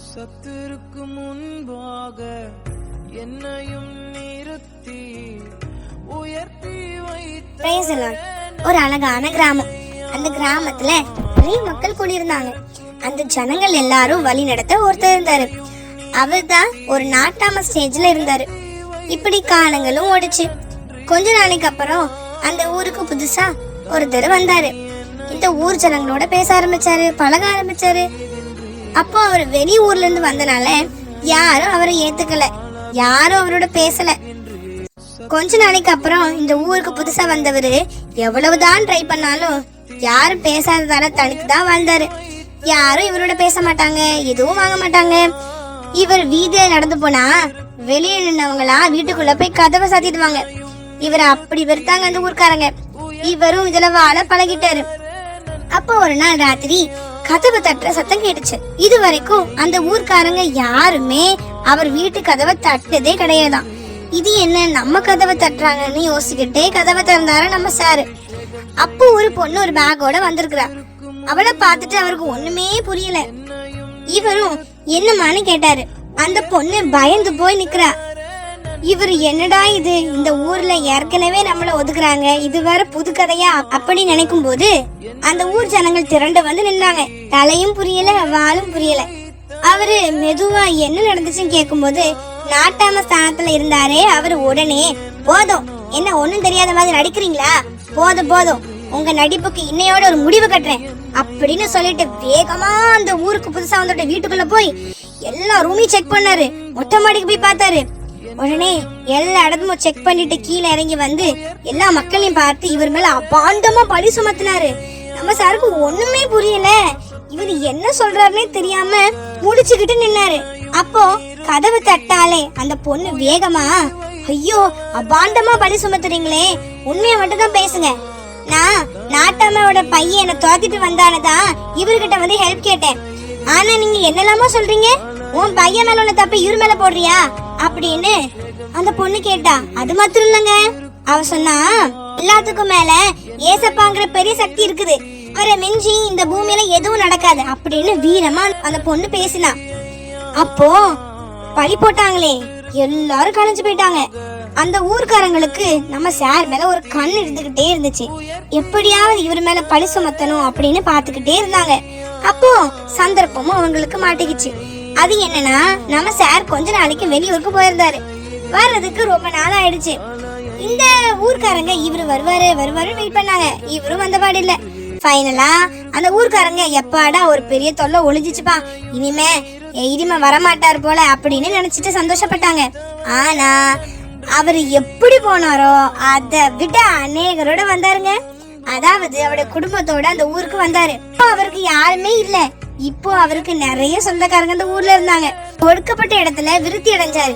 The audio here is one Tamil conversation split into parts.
சத்திற்கு முன்பாக என்னையும் நிறுத்தி உயர்த்தி வைத்த ஒரு அழகான கிராமம். அந்த கிராமத்துல நிறைய மக்கள் கூடியிருந்தாங்க. அந்த ஜனங்கள் எல்லாரும் வழி நடத்த ஒருத்தர் இருந்தாரு. அவர் தான் ஒரு நாட்டாம ஸ்டேஜ்ல இருந்தாரு. இப்படி காலங்களும் ஓடிச்சு. கொஞ்ச நாளைக்கு அப்புறம் அந்த ஊருக்கு புதுசா ஒருத்தர் வந்தாரு. இந்த ஊர் ஜனங்களோட பேச ஆரம்பிச்சாரு, பழக ஆரம்பிச்சாரு. அப்போ அவர் வெளி ஊர்ல இருந்து வந்தனால யாரும் அவரை ஏத்துக்கல, யாரும் அவரோட பேசல. கொஞ்ச நாளைக்கு அப்புறம் இந்த ஊருக்கு புதுசா வந்தவரு எவ்வளவுதான் ட்ரை பண்ணாலும் யாரும் பேசாததால தனித்துதான் வாழ்ந்தாரு. யாரும் இவரோட பேச மாட்டாங்க, எதுவும் வாங்க மாட்டாங்க. இவர் வீதியில நடந்து போனா வெளியே நின்னவங்களா வீட்டுக்குள்ள போய் கதவை சாத்திடுவாங்க. இவர் அப்படி வெறுத்தாங்க அந்த ஊர்க்காரங்க. இவரும் இதுல வாழ பழகிட்டாரு. அப்போ ஒரு நாள் ராத்திரி கதவை தட்டுற சத்தம் கேட்டுச்சு. இது வரைக்கும் அந்த ஊர்க்காரங்க யாருமே அவர் வீட்டு கதவை தட்டதே கிடையாதான். இது என்ன நம்ம கதவை தட்டுறாங்கன்னு யோசிச்சுக்கிட்டே கதவை திறந்தாரு நம்ம சாரு. அப்போ ஒரு பொண்ணு ஒரு பேக்கோட வந்திருக்கிறா. அவளை பார்த்துட்டு அவருக்கு ஒண்ணுமே புரியல. இவரும் என்னமான்னு கேட்டாரு. அந்த பொண்ணு பயந்து போய் நிக்கிறா. இவர் என்னடா இது, இந்த ஊர்ல ஏற்கனவே நம்மள ஒதுக்குறாங்க, இது வேற புது கதையா அப்படி நினைக்கும் போது அந்த ஊர் ஜனங்கள் திரண்டு வந்து நின்னாங்க. தலையும் புரியல, வாலும் புரியல. அவரு மெதுவா என்ன நடந்துச்சுன்னு கேட்கும் போது நாட்டாம ஸ்தானத்துல இருந்தாரே அவரு உடனே, போதும், என்ன ஒண்ணும் தெரியாத மாதிரி நடிக்கிறீங்களா, போதும் போதும், உங்க நடிப்புக்கு இன்னையோட ஒரு முடிவு கட்டுறேன் அப்படின்னு சொல்லிட்டு வேகமா அந்த ஊருக்கு புதுசா வந்துட்ட வீட்டுக்குள்ள போய் எல்லா ரூமையும் செக் பண்ணாரு. மொட்டை மாடிக்கு போய் பார்த்தாரு. உடனே எல்லா இடமும் செக் பண்ணிட்டு கீழே இறங்கி வந்து எல்லா மக்களையும் பார்த்து இவர் மேல அபாண்டமா பழி சுமத்தினாரு. நம்ம சாருக்கு ஒண்ணுமே புரியல. இவர் என்ன சொல்றாருன்னே தெரியாம முடிச்சுக்கிட்டு நின்னாரு. அப்போ கதவு தட்டாலே அந்த பொண்ணு வேகமா, ஐயோ அபாண்டமா பழி சுமத்துறீங்களே, உண்மையை மட்டும் தான் பேசுங்க, நான் நாட்டாமாவோட பையன் என்ன துரத்திட்டு வந்தானதான் இவர்கிட்ட வந்து ஹெல்ப் கேட்டேன், ஆனா நீங்க என்னெல்லாமோ சொல்றீங்க, உன் பையன் மேல உள்ள தப்ப இவர் மேல போடுறியா அப்படின்னு அந்த பொண்ணு கேட்டா. அது மாத்திரம் இல்லங்க, அவ சொன்னா, எல்லாத்துக்கும் மேல ஏசப்பாங்கிற பெரிய சக்தி இருக்குது, அவரை மிஞ்சி இந்த பூமியில எதுவும் நடக்காது அப்படின்னு வீரமா அந்த பொண்ணு பேசினா. அப்போ பழி போட்டாங்களே, எல்லாரும் கலைஞ்சு போயிட்டாங்க. அந்த ஊர்க்காரங்களுக்கு நம்ம சார் மேல ஒரு கண் இருந்துகிட்டே இருந்துச்சு. எப்படியாவது இவர் மேல பழி சுமத்தணும் அப்படின்னு பாத்துக்கிட்டே இருந்தாங்க. அப்போ சந்தர்ப்பமும் அவங்களுக்கு மாட்டிக்கிச்சு. அது என்னன்னா, நம்ம சார் கொஞ்ச நாளைக்கு வெளியூருக்கு போயிருந்தாரு. வர்றதுக்கு ரொம்ப நாள் ஆயிடுச்சு. இந்த ஊர்க்காரங்க இவரு வருவாரு வெயிட் பண்ணாங்க. இவரும் வந்த பாடு இல்ல. ஃபைனலா அந்த ஊர்க்காரங்க எப்பாடா ஒரு பெரிய தொல்லை ஒளிஞ்சிச்சுப்பா, இனிமே வரமாட்டார் போல அப்படின்னு நினைச்சிட்டு சந்தோஷப்பட்டாங்க. ஆனா அவரு எப்படி போனாரோ அதை விட அநேகரோட வந்தாருங்க. அதாவது அவருடைய குடும்பத்தோட அந்த ஊருக்கு வந்தாரு. அவருக்கு யாருமே இல்ல. இப்போ அவருக்கு நிறைய சொந்தக்காரங்க அந்த ஊர்ல இருந்தாங்க. ஒடுக்கப்பட்ட இடத்துல விருத்தி அடைஞ்சாரு.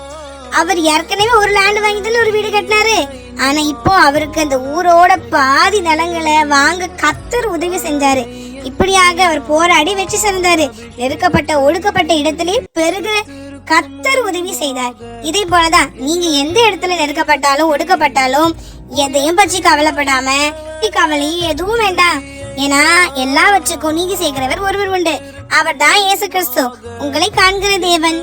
அவர் ஏற்கனவே ஒரு லேண்ட் வாங்கிட்டு ஒரு வீடு கட்டினாரு. ஆனா இப்போ அவருக்கு அந்த ஊரோட பாதி நிலங்களை வாங்க கர்த்தர் உதவி செஞ்சாரு. இப்படியாக அவர் போராடி வெற்றி சிறந்தாரு. நெருக்கப்பட்ட ஒடுக்கப்பட்ட இடத்திலே பெருக கர்த்தர் உதவி செய்தார். இதே போலதான் நீங்க எந்த இடத்துல நெருக்கப்பட்டாலும் ஒடுக்கப்பட்டாலும் எதையும் பற்றி கவலைப்படாம, கவலையும் எதுவும் வேண்டாம். ஏன்னா எல்லாவற்றுக்கும் நீதி செய்கிறவர் ஒருவர் உண்டு. அவர் தான் இயேசு கிறிஸ்து, உங்களை காண்கிற தேவன்.